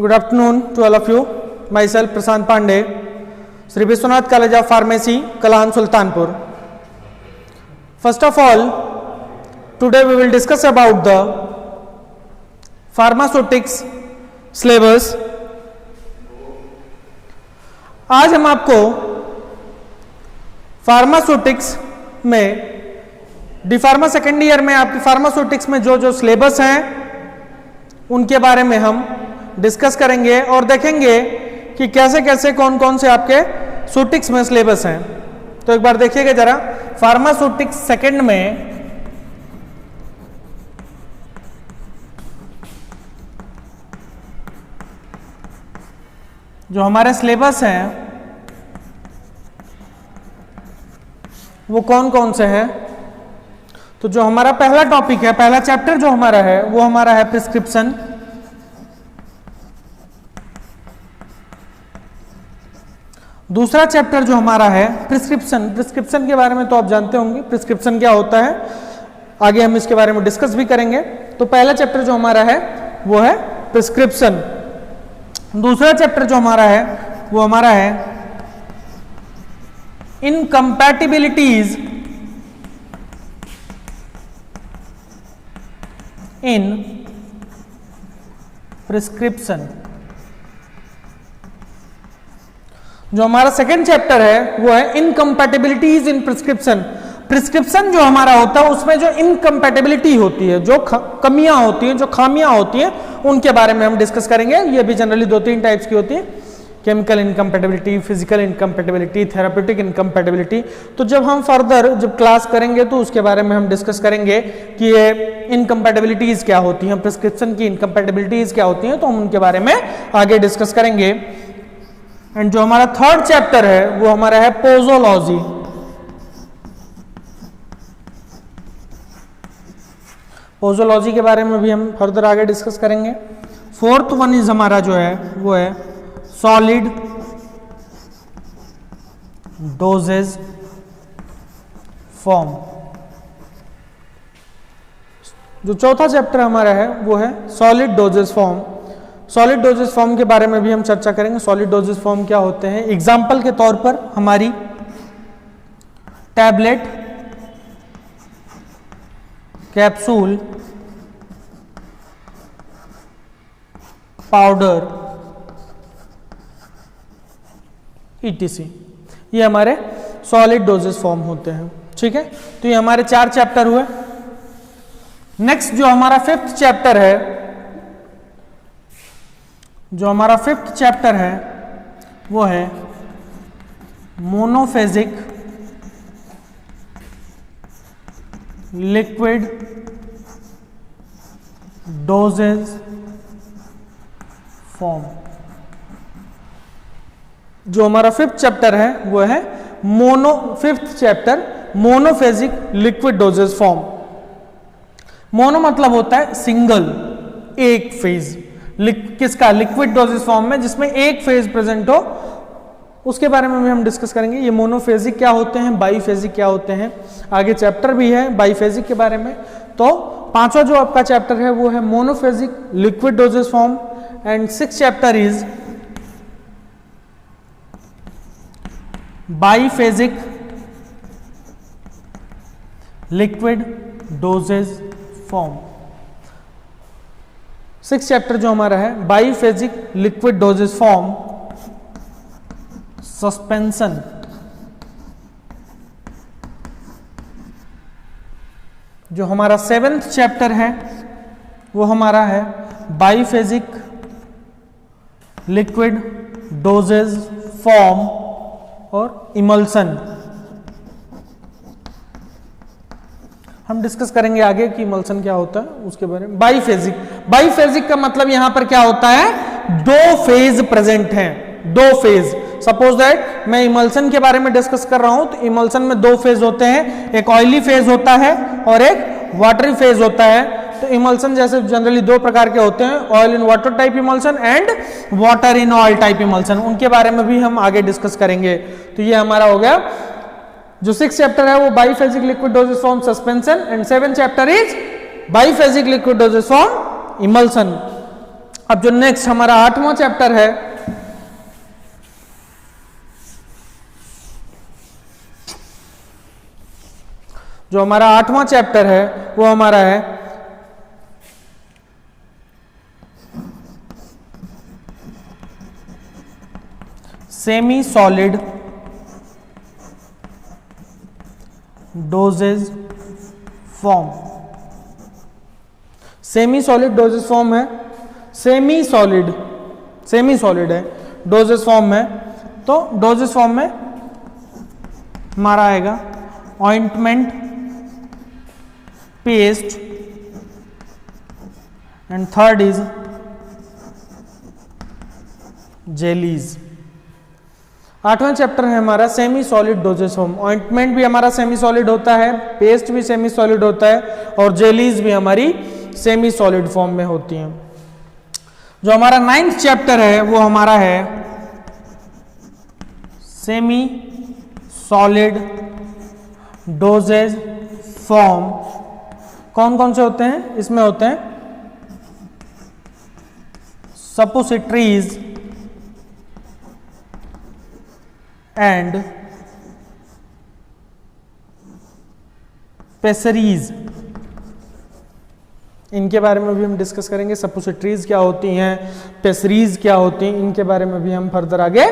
Good afternoon to all of you. Myself Prashant Pandey, Sri Vishwanath College of Pharmacy, Kalan, Sultanpur. First of all, today we will discuss about the pharmaceutics syllabus. आज हम आपको pharmaceutics में D pharma second year में आपकी pharmaceutics में जो syllabus हैं उनके बारे में हम डिस्कस करेंगे और देखेंगे कि कैसे कैसे कौन कौन से आपके सूटिक्स में सिलेबस हैं. तो एक बार देखिएगा जरा, फार्मास्यूटिक्स सेकेंड में जो हमारे सिलेबस हैं वो कौन कौन से हैं. तो जो हमारा पहला टॉपिक है, पहला चैप्टर जो हमारा है वो हमारा है प्रिस्क्रिप्शन. दूसरा चैप्टर जो हमारा है प्रिस्क्रिप्शन के बारे में तो आप जानते होंगे प्रिस्क्रिप्शन क्या होता है, आगे हम इसके बारे में डिस्कस भी करेंगे. तो पहला चैप्टर जो हमारा है वो है प्रिस्क्रिप्शन. दूसरा चैप्टर जो हमारा है वो हमारा है इनकम्पैटिबिलिटीज इन प्रिस्क्रिप्शन. जो हमारा सेकेंड चैप्टर है वो है इनकम्पैटिबिलिटीज इन प्रिस्क्रिप्शन. प्रिस्क्रिप्शन जो हमारा होता है उसमें जो इनकम्पैटिबिलिटी होती है, जो कमियां होती हैं, जो खामियां होती हैं, उनके बारे में हम डिस्कस करेंगे. ये भी जनरली 2-3 टाइप्स की होती है, chemical incompatibility, physical incompatibility, therapeutic incompatibility. तो जब हम फर्दर जब क्लास करेंगे तो उसके बारे में हम डिस्कस करेंगे कि ये इनकम्पैटिबिलिटीज क्या होती हैं, प्रिस्क्रिप्शन की इनकम्पैटिबिलिटीज क्या होती हैं, तो हम उनके बारे में आगे डिस्कस करेंगे. एंड जो हमारा थर्ड चैप्टर है वो हमारा है पोजोलॉजी. पोजोलॉजी के बारे में भी हम फर्दर आगे डिस्कस करेंगे. फोर्थ वन इज हमारा जो है वो है सॉलिड डोजेज फॉर्म. जो चौथा चैप्टर हमारा है वो है solid dosage form. Solid dosage form के बारे में भी हम चर्चा करेंगे. सॉलिड डोजेज फॉर्म क्या होते हैं, एग्जाम्पल के तौर पर हमारी टैबलेट, कैप्सूल, पाउडर, ईटीसी, ये हमारे सॉलिड डोजेज फॉर्म होते हैं. ठीक है, तो ये हमारे 4 चैप्टर हुए. नेक्स्ट जो हमारा फिफ्थ चैप्टर है, जो हमारा फिफ्थ चैप्टर है वो है मोनोफेजिक लिक्विड डोजेज फॉर्म. जो हमारा फिफ्थ चैप्टर है वो है fifth chapter monophasic liquid doses form. Mono मतलब होता है सिंगल, एक फेज. किसका, लिक्विड डोजेज फॉर्म में जिसमें एक फेज प्रेजेंट हो, उसके बारे में भी हम डिस्कस करेंगे. ये मोनोफेजिक क्या होते हैं, बाईफेजिक क्या होते हैं, आगे चैप्टर भी है बाईफेजिक के बारे में. तो पांचवा जो आपका चैप्टर है वो है monophasic liquid doses form. And sixth chapter is biphasic liquid doses form. 6th chapter जो हमारा है biphasic liquid doses form suspension. जो हमारा 7th चैप्टर है वो हमारा है बाईफेजिक लिक्विड डोजेज फॉर्म और इमल्सन. हम डिस्कस करेंगे आगे कि इमल्सन क्या होता है उसके बारे में. बाईफेजिक का मतलब यहां पर क्या होता है, 2 फेज प्रेजेंट हैं, 2 फेज. सपोज दैट मैं इमल्सन के बारे में डिस्कस कर रहा हूं तो इमल्सन में 2 फेज होते हैं, एक ऑयली फेज होता है और एक वाटरी फेज होता है. तो इमल्सन जैसे जनरली 2 प्रकार के होते हैं, oil in water type emulsion and water in oil type emulsion. उनके बारे में भी हम आगे डिस्कस करेंगे. तो ये हमारा हो गया जो 6th चैप्टर है वो biphasic liquid doses form suspension and 7th chapter is biphasic liquid doses form emulsion. अब जो नेक्स्ट हमारा 8वां चैप्टर है, जो हमारा 8वां चैप्टर है वो हमारा है semi solid dosage form. Semi solid dosage form है, सेमी सॉलिड है, डोजेज फॉर्म में। तो डोजेज फॉर्म में हमारा आएगा ointment, paste, and third is jellies. 8वां चैप्टर है हमारा semi solid dosage form. Ointment भी हमारा सेमी सॉलिड होता है, पेस्ट भी सेमी सॉलिड होता है, और जेलीज भी हमारी सेमी सॉलिड फॉर्म में होती हैं। जो हमारा 9th चैप्टर है वो हमारा है सेमी सॉलिड डोजेज फॉर्म। कौन कौन से होते हैं इसमें? होते हैं सपोसिटरीज एंड पेसरीज। इनके बारे में भी हम डिस्कस करेंगे। सपोसिटरीज क्या होती हैं, पेसरीज क्या होती हैं, इनके बारे में भी हम फर्दर आगे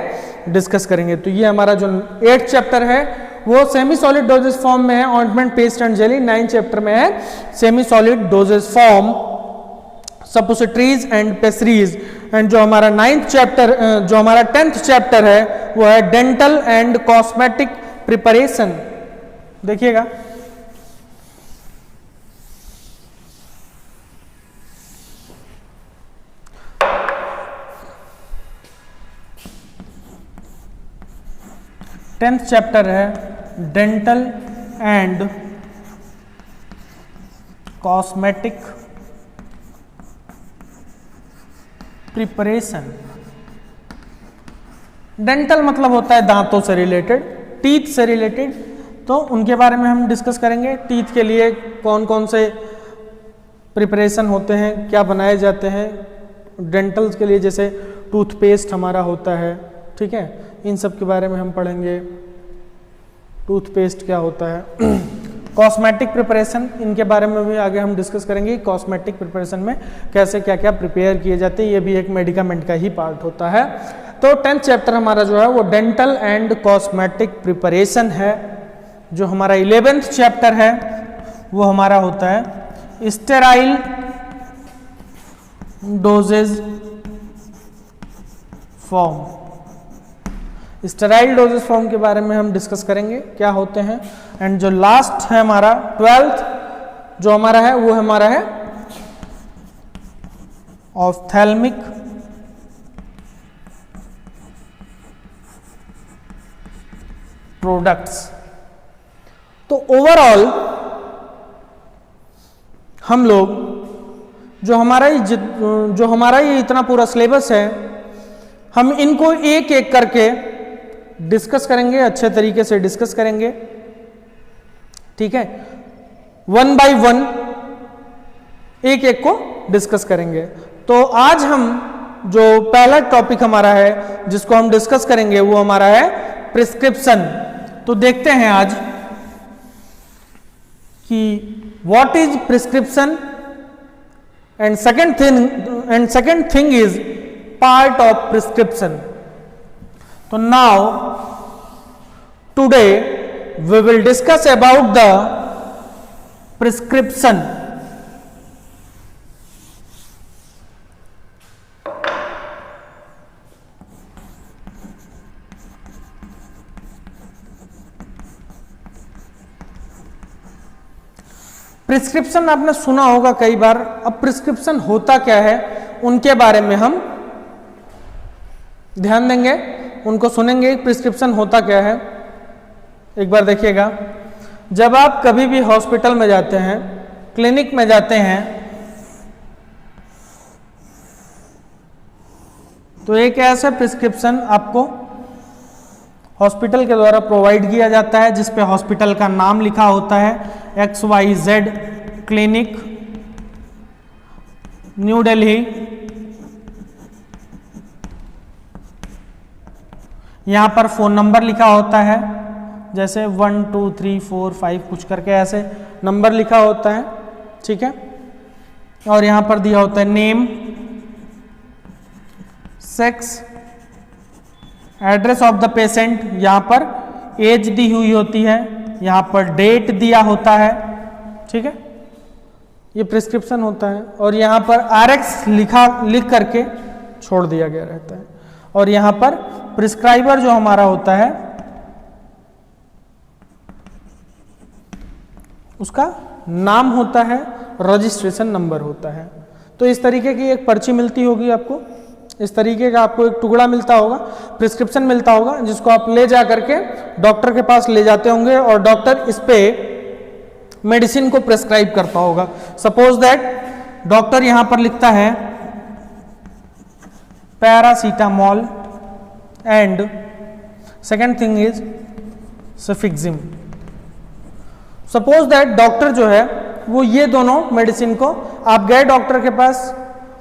डिस्कस करेंगे। तो ये हमारा जो 8th चैप्टर है वो सेमी सॉलिड डोजेज फॉर्म में है, ointment, paste and jelly. 9th chapter में है semi solid dosage form, suppositories and पेसरीज। And जो हमारा 9th चैप्टर, जो हमारा 10th चैप्टर है वो है डेंटल एंड कॉस्मेटिक प्रिपरेशन। देखिएगा, टेंथ चैप्टर है dental and cosmetic preparation. Dental मतलब होता है दांतों से रिलेटेड, टीथ से रिलेटेड, तो उनके बारे में हम डिस्कस करेंगे। टीथ के लिए कौन कौन से प्रिपरेशन होते हैं, क्या बनाए जाते हैं। डेंटल के लिए जैसे टूथपेस्ट हमारा होता है, ठीक है, इन सब के बारे में हम पढ़ेंगे। टूथपेस्ट क्या होता है, कॉस्मेटिक प्रिपरेशन, इनके बारे में भी आगे हम डिस्कस करेंगे। कॉस्मेटिक प्रिपरेशन में कैसे क्या क्या प्रिपेयर किए जाते हैं, ये भी एक मेडिकामेंट का ही पार्ट होता है। तो 10th चैप्टर हमारा जो है वो डेंटल एंड कॉस्मेटिक प्रिपरेशन है। जो हमारा 11th चैप्टर है वो हमारा होता है sterile doses form. Sterile doses form के बारे में हम डिस्कस करेंगे, क्या होते हैं। एंड जो लास्ट है हमारा 12th जो हमारा है वो हमारा है ऑप्थेल्मिक प्रोडक्ट्स। तो ओवरऑल हम लोग जो हमारा ये इतना पूरा सिलेबस है, हम इनको एक एक करके डिस्कस करेंगे, अच्छे तरीके से डिस्कस करेंगे, ठीक है। 1 बाय 1 एक एक को डिस्कस करेंगे। तो आज हम जो पहला टॉपिक हमारा है जिसको हम डिस्कस करेंगे वो हमारा है प्रिस्क्रिप्शन। तो देखते हैं आज कि what is prescription and second thing is part of prescription. तो now today we will discuss about the prescription। Prescription आपने सुना होगा कई बार। अब प्रिस्क्रिप्शन होता क्या है उनके बारे में हम ध्यान देंगे, उनको सुनेंगे। प्रिस्क्रिप्शन होता क्या है एक बार देखिएगा। जब आप कभी भी हॉस्पिटल में जाते हैं, क्लिनिक में जाते हैं, तो एक ऐसा प्रिस्क्रिप्शन आपको हॉस्पिटल के द्वारा प्रोवाइड किया जाता है जिस पे हॉस्पिटल का नाम लिखा होता है, XYZ क्लिनिक, न्यू दिल्ली, यहाँ पर फ़ोन नंबर लिखा होता है, जैसे 1 2 3 4 5 कुछ करके ऐसे नंबर लिखा होता है, ठीक है। और यहाँ पर दिया होता है name, sex, address of the patient, यहाँ पर एज दी हुई होती है, यहाँ पर डेट दिया होता है, ठीक है। ये प्रिस्क्रिप्शन होता है और यहाँ पर RX लिख करके छोड़ दिया गया रहता है। और यहाँ पर प्रिस्क्राइबर जो हमारा होता है उसका नाम होता है, रजिस्ट्रेशन नंबर होता है। तो इस तरीके की एक पर्ची मिलती होगी आपको, इस तरीके का आपको एक टुकड़ा मिलता होगा, प्रिस्क्रिप्शन मिलता होगा, जिसको आप ले जा करके डॉक्टर के पास ले जाते होंगे और डॉक्टर इस पे मेडिसिन को प्रिस्क्राइब करता होगा। सपोज दैट डॉक्टर यहां पर लिखता है paracetamol and second thing is cefixime. Suppose that doctor जो है वो ये दोनों मेडिसिन को, आप गए डॉक्टर के पास,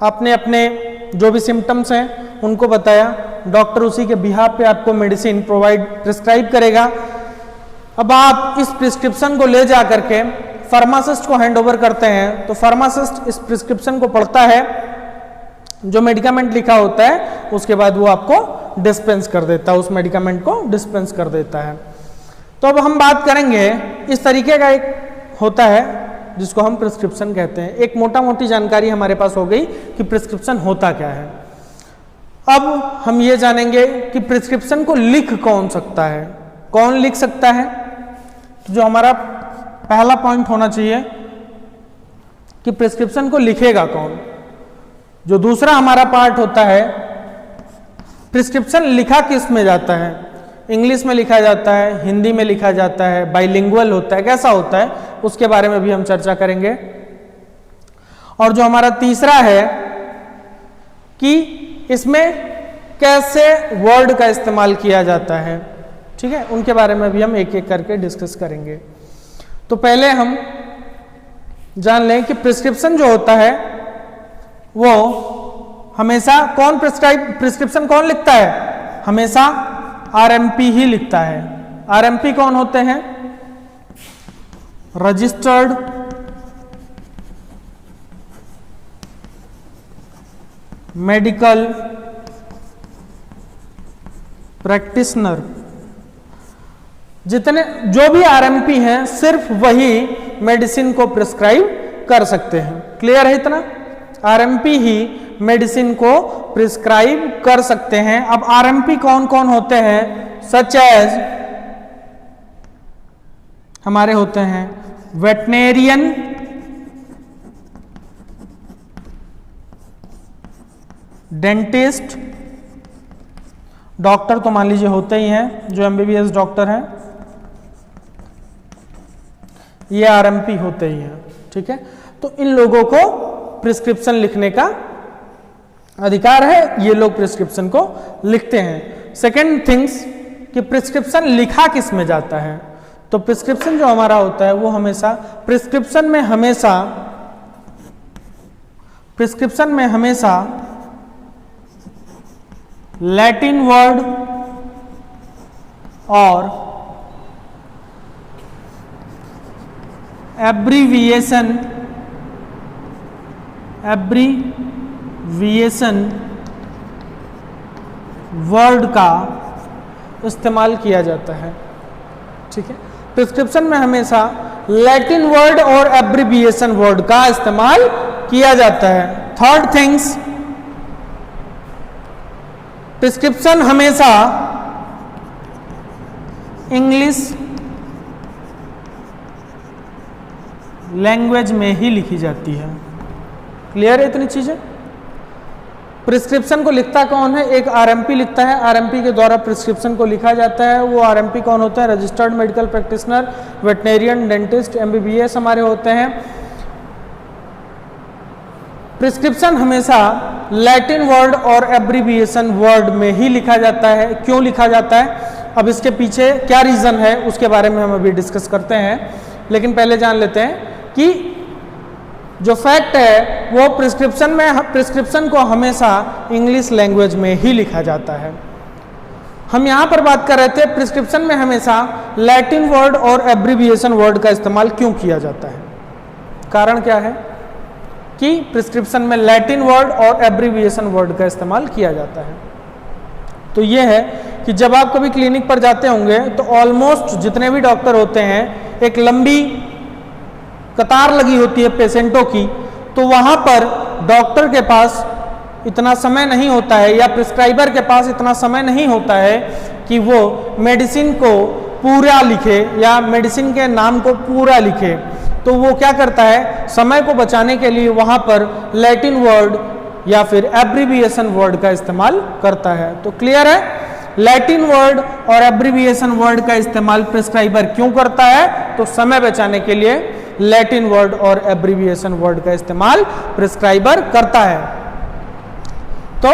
आपने अपने जो भी सिम्टम्स हैं उनको बताया, डॉक्टर उसी के बिहाफ पे आपको मेडिसिन प्रिस्क्राइब करेगा। अब आप इस प्रिस्क्रिप्शन को ले जा करके फार्मासिस्ट को हैंड ओवर करते हैं, तो फार्मासिस्ट इस प्रिस्क्रिप्शन को पढ़ता है, जो मेडिकामेंट लिखा होता है उसके बाद वो आपको डिस्पेंस कर देता है, उस मेडिकामेंट को डिस्पेंस कर देता है। तो अब हम बात करेंगे, इस तरीके का एक होता है जिसको हम प्रिस्क्रिप्शन कहते हैं। एक मोटा मोटी जानकारी हमारे पास हो गई कि प्रिस्क्रिप्शन होता क्या है। अब हम ये जानेंगे कि प्रिस्क्रिप्शन को लिख कौन सकता है, कौन लिख सकता है। जो हमारा पहला पॉइंट होना चाहिए कि प्रिस्क्रिप्शन को लिखेगा कौन। जो दूसरा हमारा पार्ट होता है, प्रिस्क्रिप्शन लिखा किस में जाता है, इंग्लिश में लिखा जाता है, हिंदी में लिखा जाता है, बाइलिंगुअल होता है, कैसा होता है, उसके बारे में भी हम चर्चा करेंगे। और जो हमारा तीसरा है कि इसमें कैसे वर्ड का इस्तेमाल किया जाता है, ठीक है, उनके बारे में भी हम एक एक करके डिस्कस करेंगे। तो पहले हम जान लें कि प्रिस्क्रिप्शन जो होता है वो हमेशा कौन प्रिस्क्रिप्शन कौन लिखता है, हमेशा RMP ही लिखता है। RMP कौन होते हैं, रजिस्टर्ड मेडिकल प्रैक्टिशनर। जितने जो भी RMP हैं सिर्फ वही मेडिसिन को प्रिस्क्राइब कर सकते हैं। क्लियर है इतना, RMP ही मेडिसिन को प्रिस्क्राइब कर सकते हैं। अब RMP कौन कौन होते हैं, सच एज हमारे होते हैं वेटनेरियन, डेंटिस्ट, डॉक्टर तो मान लीजिए होते ही हैं, जो MBBS डॉक्टर हैं ये RMP होते ही हैं, ठीक है। तो इन लोगों को प्रिस्क्रिप्शन लिखने का अधिकार है, ये लोग प्रिस्क्रिप्शन को लिखते हैं। सेकेंड थिंग्स कि प्रिस्क्रिप्शन लिखा किस में जाता है, तो प्रिस्क्रिप्शन जो हमारा होता है वो हमेशा प्रिस्क्रिप्शन में हमेशा लैटिन वर्ड और एब्रीविएशन वर्ड का इस्तेमाल किया जाता है, ठीक है। प्रिस्क्रिप्शन में हमेशा लैटिन वर्ड और एब्रीविएशन वर्ड का इस्तेमाल किया जाता है। थर्ड थिंग्स, प्रिस्क्रिप्शन हमेशा इंग्लिश लैंग्वेज में ही लिखी जाती है। क्लियर है इतनी चीजें। प्रिस्क्रिप्शन को लिखता कौन है, एक RMP लिखता है, RMP के द्वारा प्रिस्क्रिप्शन को लिखा जाता है। वो RMP कौन होता है, registered medical practitioner, veterinarian, dentist, MBBS हमारे होते हैं। प्रिस्क्रिप्शन हमेशा लैटिन वर्ड और एब्रीविएशन वर्ड में ही लिखा जाता है। क्यों लिखा जाता है, अब इसके पीछे क्या रीजन है उसके बारे में हम अभी डिस्कस करते हैं, लेकिन पहले जान लेते हैं कि जो फैक्ट है वो प्रिस्क्रिप्शन को हमेशा इंग्लिश लैंग्वेज में ही लिखा जाता है। हम यहां पर बात कर रहे थे प्रिस्क्रिप्शन में हमेशा लैटिन वर्ड और एब्रीविएशन वर्ड का इस्तेमाल क्यों किया जाता है। कारण क्या है कि प्रिस्क्रिप्शन में लैटिन वर्ड और एब्रीविएशन वर्ड का इस्तेमाल किया जाता है। तो यह है कि जब आप कभी क्लिनिक पर जाते होंगे तो ऑलमोस्ट जितने भी डॉक्टर होते हैं एक लंबी कतार लगी होती है पेशेंटों की, तो वहां पर डॉक्टर के पास इतना समय नहीं होता है या प्रिस्क्राइबर के पास इतना समय नहीं होता है कि वो मेडिसिन को पूरा लिखे या मेडिसिन के नाम को पूरा लिखे। तो वो क्या करता है, समय को बचाने के लिए वहाँ पर लैटिन वर्ड या फिर एब्रीविएशन वर्ड का इस्तेमाल करता है। तो क्लियर है, लैटिन वर्ड और एब्रीविएशन वर्ड का इस्तेमाल प्रिस्क्राइबर क्यों करता है, तो समय बचाने के लिए लैटिन वर्ड और एब्रीविएशन वर्ड का इस्तेमाल प्रिस्क्राइबर करता है। तो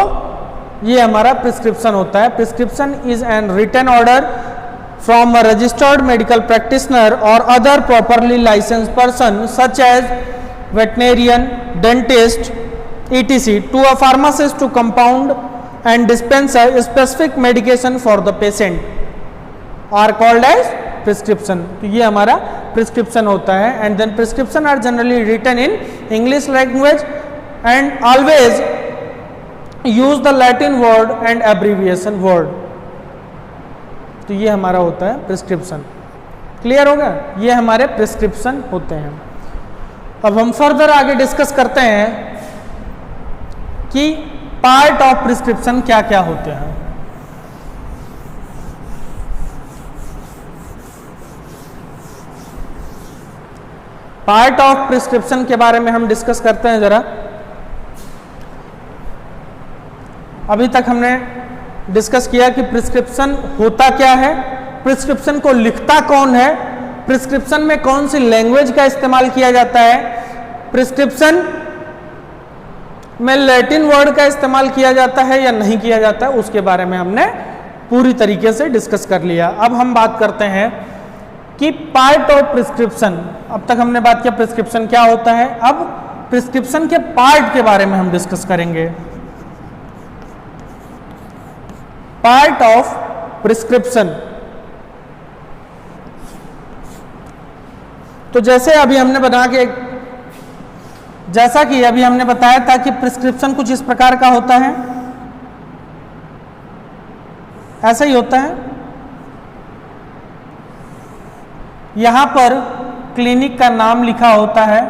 ये हमारा प्रिस्क्रिप्शन होता है। Prescription is an written order from a registered medical practitioner और other properly licensed person such as veterinarian, dentist, etc. to a pharmacist to compound and dispense a specific medication for the patient are called as prescription. तो ये हमारा prescription होता है। And then prescription are generally written in English language and always use the Latin word and abbreviation word. तो ये हमारा होता है प्रिस्क्रिप्शन। क्लियर हो गया, ये हमारे प्रिस्क्रिप्शन होते हैं। अब हम फर्दर आगे डिस्कस करते हैं कि पार्ट ऑफ प्रिस्क्रिप्शन क्या क्या होते हैं। पार्ट ऑफ प्रिस्क्रिप्शन के बारे में हम डिस्कस करते हैं जरा। अभी तक हमने डिस्कस किया कि प्रिस्क्रिप्शन होता क्या है, प्रिस्क्रिप्शन को लिखता कौन है, प्रिस्क्रिप्शन में कौन सी लैंग्वेज का इस्तेमाल किया जाता है, प्रिस्क्रिप्शन में लैटिन वर्ड का इस्तेमाल किया जाता है या नहीं किया जाता है, उसके बारे में हमने पूरी तरीके से डिस्कस कर लिया। अब हम बात करते हैं कि पार्ट ऑफ प्रिस्क्रिप्शन। अब तक हमने बात किया प्रिस्क्रिप्शन क्या होता है, अब प्रिस्क्रिप्शन के पार्ट के बारे में हम डिस्कस करेंगे। पार्ट ऑफ प्रिस्क्रिप्शन, तो जैसे अभी हमने बताया था कि प्रिस्क्रिप्शन कुछ इस प्रकार का होता है, ऐसा ही होता है। यहां पर क्लिनिक का नाम लिखा होता है,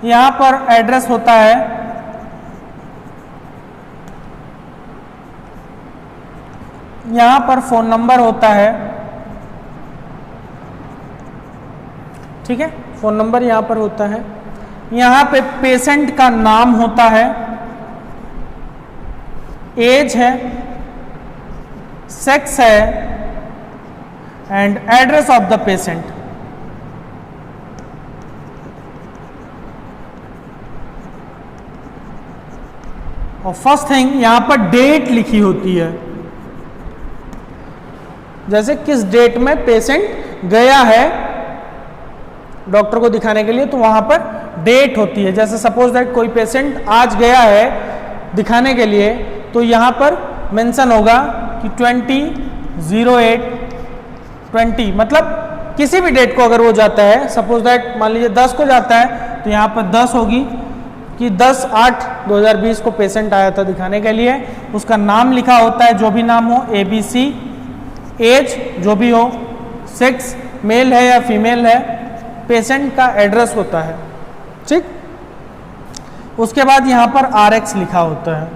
यहां पर एड्रेस होता है, यहां पर फोन नंबर होता है, ठीक है, फोन नंबर यहां पर होता है, यहां पे पेशेंट का नाम होता है, एज है, सेक्स है and address of the patient. और फर्स्ट थिंग यहां पर डेट लिखी होती है, जैसे किस डेट में पेशेंट गया है डॉक्टर को दिखाने के लिए, तो वहां पर डेट होती है। जैसे सपोज दैट कोई पेशेंट आज गया है दिखाने के लिए, तो यहां पर मेंशन होगा कि 20/08/20, मतलब किसी भी डेट को अगर वो जाता है, सपोज दैट मान लीजिए 10 को जाता है, तो यहाँ पर 10 होगी कि 10/8/2020 को पेशेंट आया था दिखाने के लिए। उसका नाम लिखा होता है, जो भी नाम हो, ABC, एज जो भी हो, सेक्स मेल है या फीमेल है, पेशेंट का एड्रेस होता है, ठीक। उसके बाद यहाँ पर RX लिखा होता है।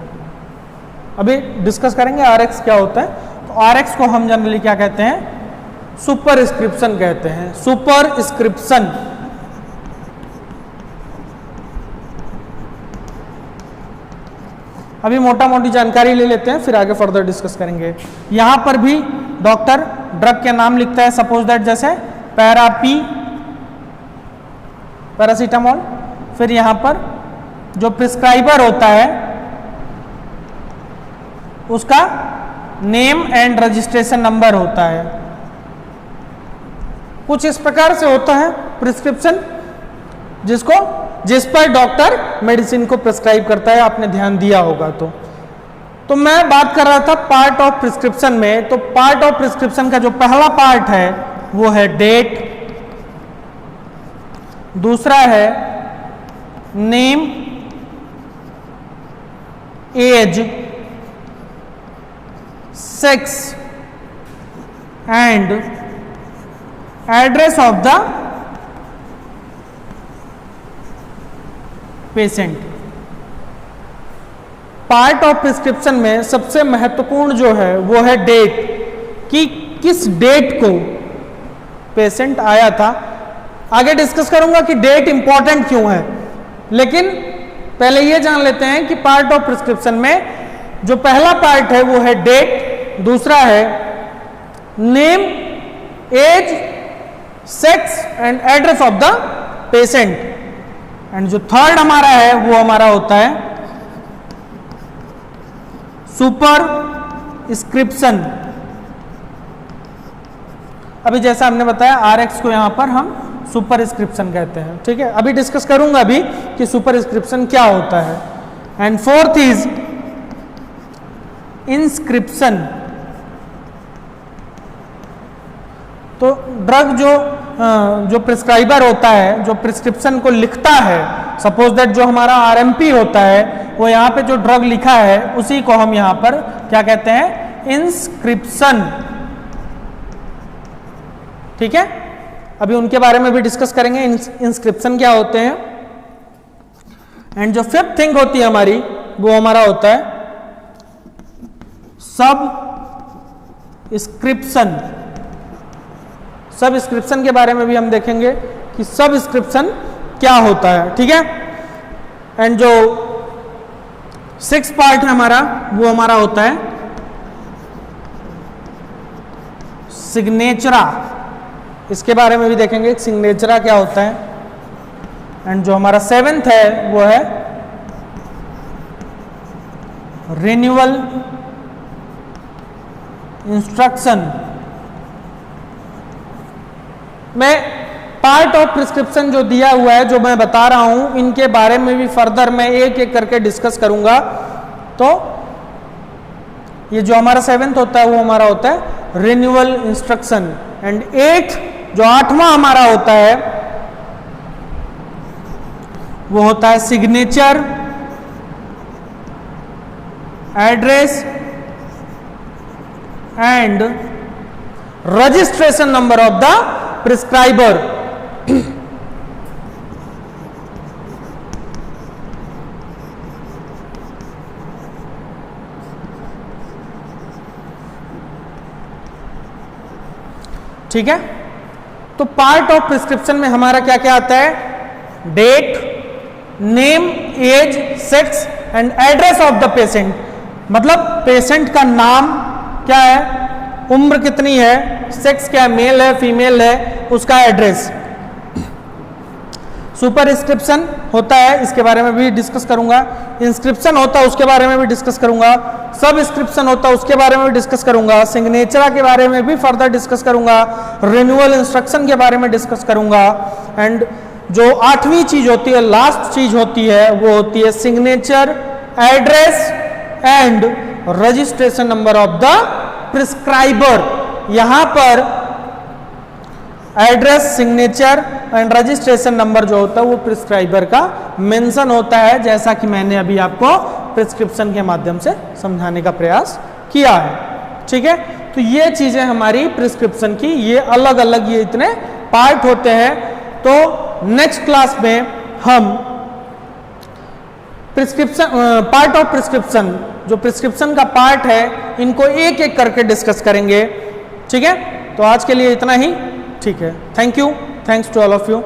अभी डिस्कस करेंगे RX क्या होता है। तो RX को हम जनरली क्या कहते हैं, सुपरस्क्रिप्शन कहते हैं, सुपरस्क्रिप्शन। अभी मोटा मोटी जानकारी ले लेते हैं, फिर आगे फर्दर डिस्कस करेंगे। यहां पर भी डॉक्टर ड्रग के नाम लिखता है, सपोज दैट जैसे पैरासीटामोल। फिर यहां पर जो प्रिस्क्राइबर होता है उसका नेम एंड रजिस्ट्रेशन नंबर होता है। कुछ इस प्रकार से होता है प्रिस्क्रिप्शन, जिस पर डॉक्टर मेडिसिन को प्रिस्क्राइब करता है। आपने ध्यान दिया होगा तो तो मैं बात कर रहा था पार्ट ऑफ प्रिस्क्रिप्शन में, तो पार्ट ऑफ प्रिस्क्रिप्शन का जो पहला पार्ट है वो है डेट, दूसरा है name, age, sex and address of the patient. Part of prescription में सबसे महत्वपूर्ण जो है वो है डेट, कि किस डेट को पेशेंट आया था। आगे डिस्कस करूंगा कि डेट इंपॉर्टेंट क्यों है, लेकिन पहले ये जान लेते हैं कि पार्ट ऑफ प्रिस्क्रिप्शन में जो पहला पार्ट है वो है डेट, दूसरा है name, age, sex and address of the patient, and जो थर्ड हमारा है वो हमारा होता है सुपरस्क्रिप्शन। अभी जैसा हमने बताया RX को यहां पर हम सुपरस्क्रिप्शन कहते हैं, ठीक है। अभी डिस्कस करूंगा अभी कि सुपरस्क्रिप्शन क्या होता है। And fourth is inscription. तो ड्रग जो प्रिस्क्राइबर होता है, जो प्रिस्क्रिप्शन को लिखता है, सपोज दैट जो हमारा RMP होता है, वो यहाँ पे जो ड्रग लिखा है उसी को हम यहाँ पर क्या कहते हैं, इंस्क्रिप्शन, ठीक है। अभी उनके बारे में भी डिस्कस करेंगे, इंस्क्रिप्शन क्या होते हैं। एंड जो फिफ्थ थिंग होती है हमारी, वो हमारा होता है सबस्क्रिप्शन। सबस्क्रिप्शन के बारे में भी हम देखेंगे कि सबस्क्रिप्शन क्या होता है, ठीक है। एंड जो सिक्स पार्ट है हमारा, वो हमारा होता है सिग्नेचरा। इसके बारे में भी देखेंगे सिग्नेचरा क्या होता है। एंड जो हमारा सेवेंथ है वो है रिन्यूअल इंस्ट्रक्शन। मैं पार्ट ऑफ प्रिस्क्रिप्शन जो दिया हुआ है, जो मैं बता रहा हूं, इनके बारे में भी फर्दर मैं एक एक करके डिस्कस करूंगा। तो ये जो हमारा सेवेंथ होता है वो हमारा होता है रिन्यूअल इंस्ट्रक्शन। एंड एट, जो आठवां हमारा होता है, वो होता है signature, address and registration number of the prescriber. ठीक है। तो पार्ट ऑफ प्रिस्क्रिप्शन में हमारा क्या क्या आता है, date, name, age, sex and address of the patient. मतलब पेशेंट का नाम क्या है, उम्र कितनी है, सेक्स क्या है, मेल है फीमेल है, उसका एड्रेस। सुपरस्क्रिप्शन होता है, इसके बारे में भी डिस्कस करूंगा। इंस्क्रिप्शन होता है, उसके बारे में भी डिस्कस करूंगा। सबस्क्रिप्शन होता है, उसके बारे में भी डिस्कस करूंगा। सिग्नेचर के बारे में भी फर्दर डिस्कस करूंगा। रिन्यूअल इंस्ट्रक्शन के बारे में डिस्कस करूंगा। एंड जो आठवीं चीज होती है, लास्ट चीज होती है, वो होती है signature, address and registration number of the prescriber. यहां पर address, signature and registration number जो होता है वो प्रिस्क्राइबर का मेंशन होता है, जैसा कि मैंने अभी आपको प्रिस्क्रिप्शन के माध्यम से समझाने का प्रयास किया है। ठीक है, तो ये चीजें हमारी प्रिस्क्रिप्शन की, ये अलग अलग ये इतने पार्ट होते हैं। तो नेक्स्ट क्लास में हम प्रिस्क्रिप्शन, पार्ट ऑफ प्रिस्क्रिप्शन, जो प्रिस्क्रिप्शन का पार्ट है, इनको एक एक करके डिस्कस करेंगे। ठीक है, तो आज के लिए इतना ही। ठीक है, thank you, thanks to all of you.